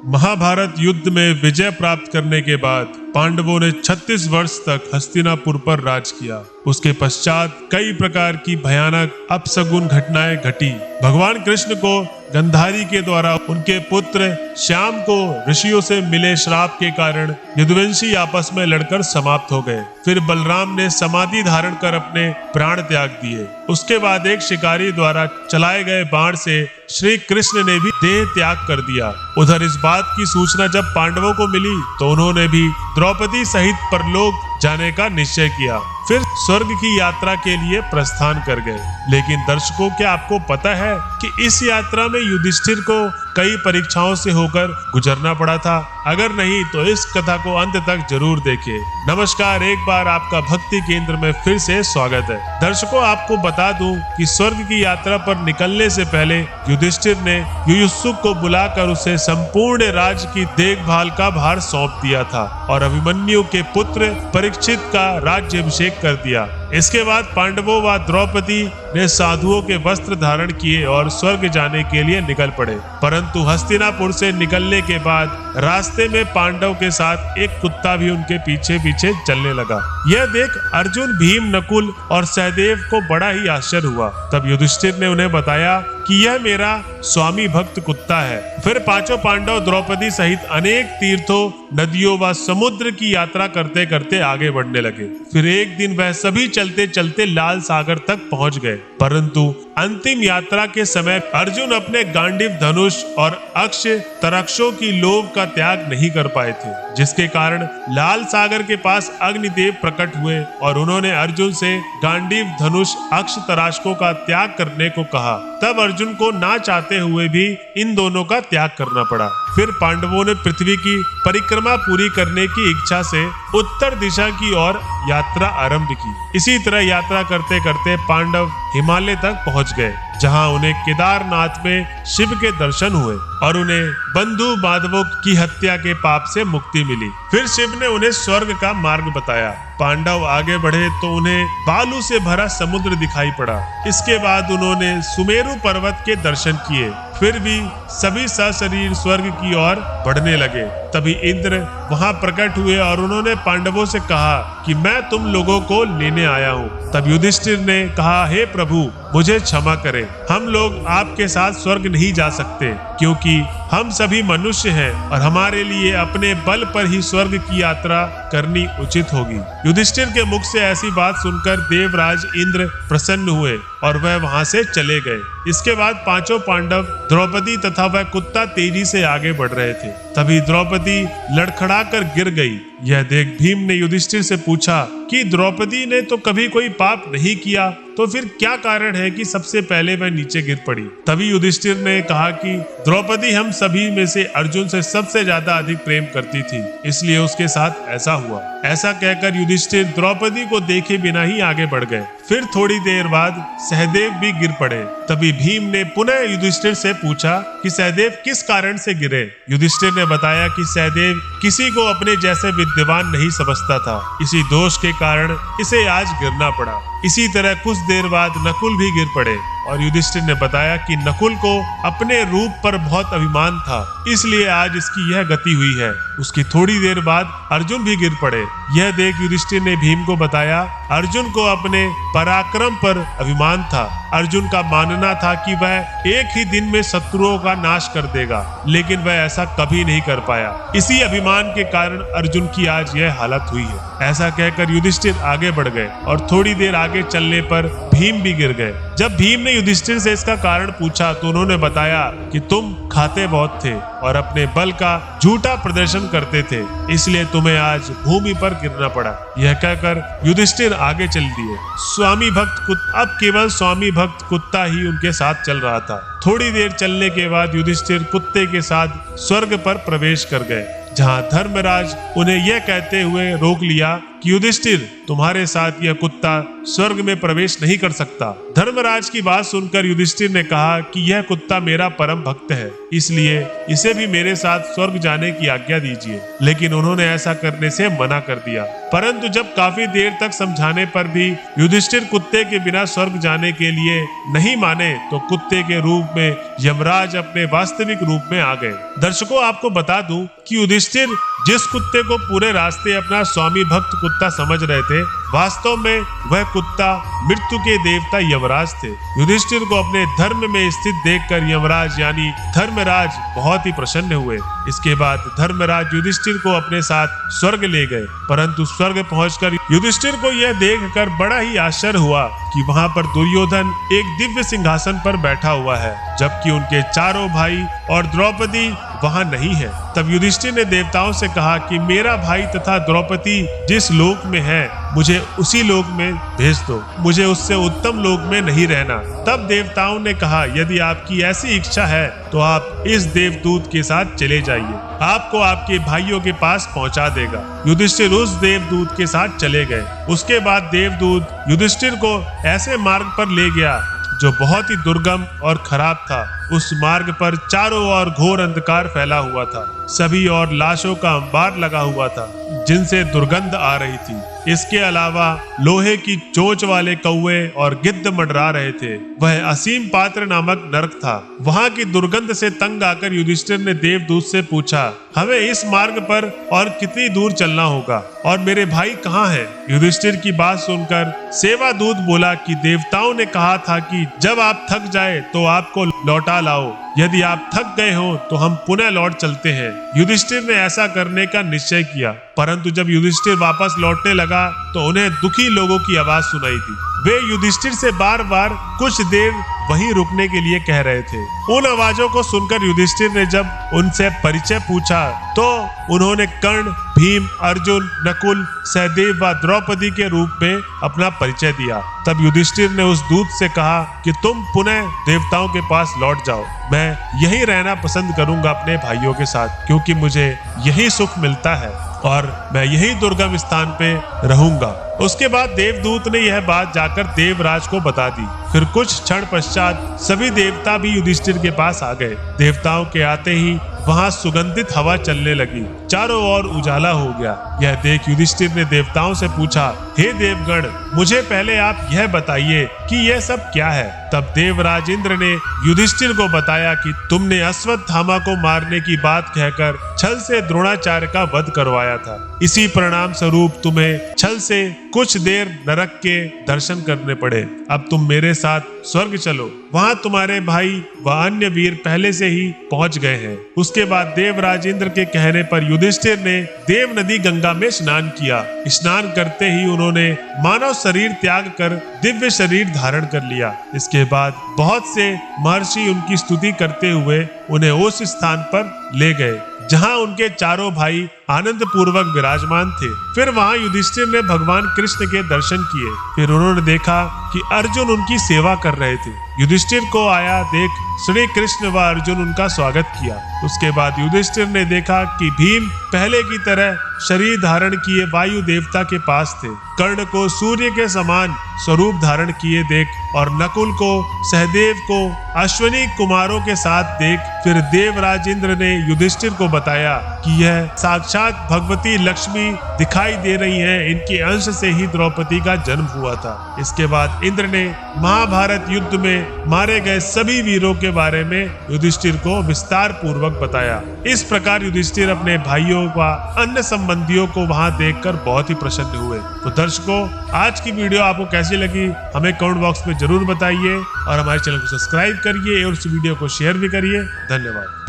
महाभारत युद्ध में विजय प्राप्त करने के बाद पांडवों ने 36 वर्ष तक हस्तिनापुर पर राज किया। उसके पश्चात कई प्रकार की भयानक अपशगुन घटनाएं घटी। भगवान कृष्ण को गंधारी के द्वारा उनके पुत्र श्याम को ऋषियों से मिले श्राप के कारण यदुवंशी आपस में लड़कर समाप्त हो गए। फिर बलराम ने समाधि धारण कर अपने प्राण त्याग दिए। उसके बाद एक शिकारी द्वारा चलाए गए बाण से श्री कृष्ण ने भी देह त्याग कर दिया। उधर इस बात की सूचना जब पांडवों को मिली तो उन्होंने भी द्रौपदी सहित परलोक जाने का निश्चय किया। फिर स्वर्ग की यात्रा के लिए प्रस्थान कर गए। लेकिन दर्शकों, क्या आपको पता है कि इस यात्रा में युधिष्ठिर को कई परीक्षाओं से होकर गुजरना पड़ा था? अगर नहीं तो इस कथा को अंत तक जरूर देखिए। नमस्कार, एक बार आपका भक्ति केंद्र में फिर से स्वागत है। दर्शकों, आपको बता दूं कि स्वर्ग की यात्रा पर निकलने से पहले युधिष्ठिर ने युयुत्सुक को बुलाकर उसे संपूर्ण राज्य की देखभाल का भार सौंप दिया था और अभिमन्यु के पुत्र परीक्षित का राज्याभिषेक कर दिया। इसके बाद पांडवों व द्रौपदी ने साधुओं के वस्त्र धारण किए और स्वर्ग जाने के लिए निकल पड़े। परंतु हस्तिनापुर से निकलने के बाद रास्ते में पांडव के साथ एक कुत्ता भी उनके पीछे पीछे चलने लगा। यह देख अर्जुन, भीम, नकुल और सहदेव को बड़ा ही आश्चर्य हुआ। तब युधिष्ठिर ने उन्हें बताया कि यह मेरा स्वामी भक्त कुत्ता है। फिर पांचों पांडव द्रौपदी सहित अनेक तीर्थों, नदियों व समुद्र की यात्रा करते करते आगे बढ़ने लगे। फिर एक दिन वह सभी चलते चलते लाल सागर तक पहुंच गए। परंतु अंतिम यात्रा के समय अर्जुन अपने गांडीव धनुष और अक्ष तरक्षों की लोभ का त्याग नहीं कर पाए थे, जिसके कारण लाल सागर के पास अग्निदेव प्रकट हुए और उन्होंने अर्जुन से गांडीव धनुष अक्ष तराशकों का त्याग करने को कहा। तब अर्जुन को ना चाहते हुए भी इन दोनों का त्याग करना पड़ा। फिर पांडवों ने पृथ्वी की परिक्रमा पूरी करने की इच्छा से उत्तर दिशा की ओर यात्रा आरंभ की। इसी तरह यात्रा करते करते पांडव हिमालय तक पहुंच गए, जहां उन्हें केदारनाथ में शिव के दर्शन हुए और उन्हें बंधु बांधवों की हत्या के पाप से मुक्ति मिली। फिर शिव ने उन्हें स्वर्ग का मार्ग बताया। पांडव आगे बढ़े तो उन्हें बालू से भरा समुद्र दिखाई पड़ा। इसके बाद उन्होंने सुमेरु पर्वत के दर्शन किए। फिर भी सभी सशरीर स्वर्ग की ओर बढ़ने लगे। तभी इंद्र वहां प्रकट हुए और उन्होंने पांडवों से कहा कि मैं तुम लोगों को लेने आया हूँ। तब युधिष्ठिर ने कहा, हे प्रभु, मुझे क्षमा करें, हम लोग आपके साथ स्वर्ग नहीं जा सकते, क्योंकि हम सभी मनुष्य हैं और हमारे लिए अपने बल पर ही स्वर्ग की यात्रा करनी उचित होगी। युधिष्ठिर के मुख से ऐसी बात सुनकर देवराज इंद्र प्रसन्न हुए और वह वहां से चले गए। इसके बाद पांचों पांडव, द्रौपदी तथा वह कुत्ता तेजी से आगे बढ़ रहे थे। तभी द्रौपदी लड़खड़ाकर गिर गई। यह देख भीम ने युधिष्ठिर से पूछा कि द्रौपदी ने तो कभी कोई पाप नहीं किया, तो फिर क्या कारण है कि सबसे पहले वह नीचे गिर पड़ी? तभी युधिष्ठिर ने कहा कि द्रौपदी हम सभी में से अर्जुन से सबसे ज्यादा अधिक प्रेम करती थी, इसलिए उसके साथ ऐसा हुआ। ऐसा कहकर युधिष्ठिर द्रौपदी को देखे बिना ही आगे बढ़ गए। फिर थोड़ी देर बाद सहदेव भी गिर पड़े। तभी भीम ने पुनः युधिष्ठिर से पूछा कि सहदेव किस कारण से गिरे? युधिष्ठिर ने बताया कि सहदेव किसी को अपने जैसे विद्वान नहीं समझता था, इसी दोष के कारण इसे आज गिरना पड़ा। इसी तरह कुछ देर बाद नकुल भी गिर पड़े और युधिष्ठिर ने बताया कि नकुल को अपने रूप पर बहुत अभिमान था, इसलिए आज इसकी यह गति हुई है। उसकी थोड़ी देर बाद अर्जुन भी गिर पड़े। यह देख युधिष्ठिर ने भीम को बताया, अर्जुन को अपने पराक्रम पर अभिमान था। अर्जुन का मानना था कि वह एक ही दिन में शत्रुओं का नाश कर देगा, लेकिन वह ऐसा कभी नहीं कर पाया। इसी अभिमान के कारण अर्जुन की आज यह हालत हुई है। ऐसा कहकर युधिष्ठिर आगे बढ़ गए और थोड़ी देर आगे चलने पर भीम भी गिर गए। जब भीम ने युधिष्ठिर से इसका कारण पूछा तो उन्होंने बताया कि तुम खाते बहुत थे और अपने बल का झूठा प्रदर्शन करते थे, इसलिए तुम्हें आज भूमि पर गिरना पड़ा। यह कहकर युधिष्ठिर आगे चल दिए। स्वामी भक्त अब केवल स्वामी भक्त कुत्ता ही उनके साथ चल रहा था। थोड़ी देर चलने के बाद युधिष्ठिर कुत्ते के साथ स्वर्ग पर प्रवेश कर गए, जहां धर्मराज उन्हें यह कहते हुए रोक लिया कि युधिष्ठिर, तुम्हारे साथ यह कुत्ता स्वर्ग में प्रवेश नहीं कर सकता। धर्मराज की बात सुनकर युधिष्ठिर ने कहा कि यह कुत्ता मेरा परम भक्त है, इसलिए इसे भी मेरे साथ स्वर्ग जाने की आज्ञा दीजिए। लेकिन उन्होंने ऐसा करने से मना कर दिया। परंतु जब काफी देर तक समझाने पर भी युधिष्ठिर कुत्ते के बिना स्वर्ग जाने के लिए नहीं माने तो कुत्ते के रूप में यमराज अपने वास्तविक रूप में आ गए। दर्शकों, आपको बता दूं कि युधिष्ठिर जिस कुत्ते को पूरे रास्ते अपना स्वामी भक्त कुत्ता समझ रहे थे, वास्तव में वह कुत्ता मृत्यु के देवता यमराज थे। युधिष्ठिर को अपने धर्म में स्थित देखकर यमराज यानी धर्मराज बहुत ही प्रसन्न हुए। इसके बाद धर्मराज युधिष्ठिर को अपने साथ स्वर्ग ले गए। परंतु स्वर्ग पहुंचकर युधिष्ठिर को यह देखकर बड़ा ही आश्चर्य हुआ कि वहां पर दुर्योधन एक दिव्य सिंहासन पर बैठा हुआ है, जबकि उनके चारों भाई और द्रौपदी वहां नहीं है। तब युधिष्ठिर ने देवताओं से कहा कि मेरा भाई तथा द्रौपदी जिस लोक में है, मुझे उसी लोक में भेज दो, मुझे उससे उत्तम लोक में नहीं रहना। तब देवताओं ने कहा, यदि आपकी ऐसी इच्छा है तो आप इस देवदूत के साथ चले जाइए, आपको आपके भाइयों के पास पहुंचा देगा। युधिष्ठिर उस देवदूत के साथ चले गए। उसके बाद देवदूत युधिष्ठिर को ऐसे मार्ग पर ले गया जो बहुत ही दुर्गम और खराब था। उस मार्ग पर चारों ओर घोर अंधकार फैला हुआ था। सभी और लाशों का अंबार लगा हुआ था जिनसे दुर्गंध आ रही थी। इसके अलावा लोहे की चोंच वाले कौवे और गिद्ध मंडरा रहे थे। वह असीम पात्र नामक नरक था। वहां की दुर्गंध से तंग आकर युधिष्ठिर ने देवदूत से पूछा, हमें इस मार्ग पर और कितनी दूर चलना होगा और मेरे भाई कहाँ हैं? युधिष्ठिर की बात सुनकर सेवा दूत बोला कि देवताओं ने कहा था कि जब आप थक जाए तो आपको लौटा लाओ। यदि आप थक गए हो तो हम पुनः लौट चलते हैं। युधिष्ठिर ने ऐसा करने का निश्चय किया। परंतु जब युधिष्ठिर वापस लौटने लगा तो उन्हें दुखी लोगों की आवाज सुनाई दी। वे युधिष्ठिर से बार बार कुछ देर वहीं रुकने के लिए कह रहे थे। उन आवाजों को सुनकर युधिष्ठिर ने जब उनसे परिचय पूछा तो उन्होंने कर्ण, भीम, अर्जुन, नकुल, सहदेव व द्रौपदी के रूप में अपना परिचय दिया। तब युधिष्ठिर ने उस दूत से कहा कि तुम पुनः देवताओं के पास लौट जाओ। मैं यहीं रहना पसंद करूंगा अपने भाइयों के साथ, क्योंकि मुझे यही सुख मिलता है और मैं यही दुर्गम स्थान पे रहूंगा। उसके बाद देवदूत ने यह बात जाकर देवराज को बता दी। फिर कुछ क्षण पश्चात सभी देवता भी युधिष्ठिर के पास आ गए। देवताओं के आते ही वहां सुगंधित हवा चलने लगी, चारों ओर उजाला हो गया। यह देख युधिष्ठिर ने देवताओं से पूछा, हे देवगण, मुझे पहले आप यह बताइए कि यह सब क्या है? तब देवराज इंद्र ने युधिष्ठिर को बताया कि तुमने अश्वत्थामा को मारने की बात कहकर छल से द्रोणाचार्य का वध करवाया था। इसी परिणाम स्वरूप तुम्हें छल से कुछ देर नरक के दर्शन करने पड़े। अब तुम मेरे साथ स्वर्ग चलो, वहां तुम्हारे भाई व अन्य वीर पहले से ही पहुंच गए हैं। उसके बाद देवराज इंद्र के कहने पर युधिष्ठिर ने देव नदी गंगा में स्नान किया। स्नान करते ही उन्होंने मानव शरीर त्याग कर दिव्य शरीर धारण कर लिया। इसके बाद बहुत से महर्षि उनकी स्तुति करते हुए उन्हें उस स्थान पर ले गए जहां उनके चारों भाई आनंद पूर्वक विराजमान थे। फिर वहां युधिष्ठिर ने भगवान कृष्ण के दर्शन किए। फिर उन्होंने देखा कि अर्जुन उनकी सेवा कर रहे थे। युधिष्ठिर को आया देख श्री कृष्ण व अर्जुन उनका स्वागत किया। उसके बाद युधिष्ठिर ने देखा कि भीम पहले की तरह शरीर धारण किए वायु देवता के पास थे। कर्ण को सूर्य के समान स्वरूप धारण किए देख और नकुल को, सहदेव को अश्विनी कुमारों के साथ देख फिर देवराज इंद्र ने युधिष्ठिर को बताया कि यह साक्षात भगवती लक्ष्मी दिखाई दे रही हैं। इनके अंश से ही द्रौपदी का जन्म हुआ था। इसके बाद इंद्र ने महाभारत युद्ध में मारे गए सभी वीरों के बारे में युधिष्ठिर को विस्तार पूर्वक बताया। इस प्रकार युधिष्ठिर अपने भाइयों व अन्य संबंधियों को वहां देखकर बहुत ही प्रसन्न हुए। तो दर्शकों, आज की वीडियो आपको कैसी लगी हमें कमेंट बॉक्स में जरूर बताइए और हमारे चैनल को सब्सक्राइब करिए और इस वीडियो को शेयर भी करिए। धन्यवाद।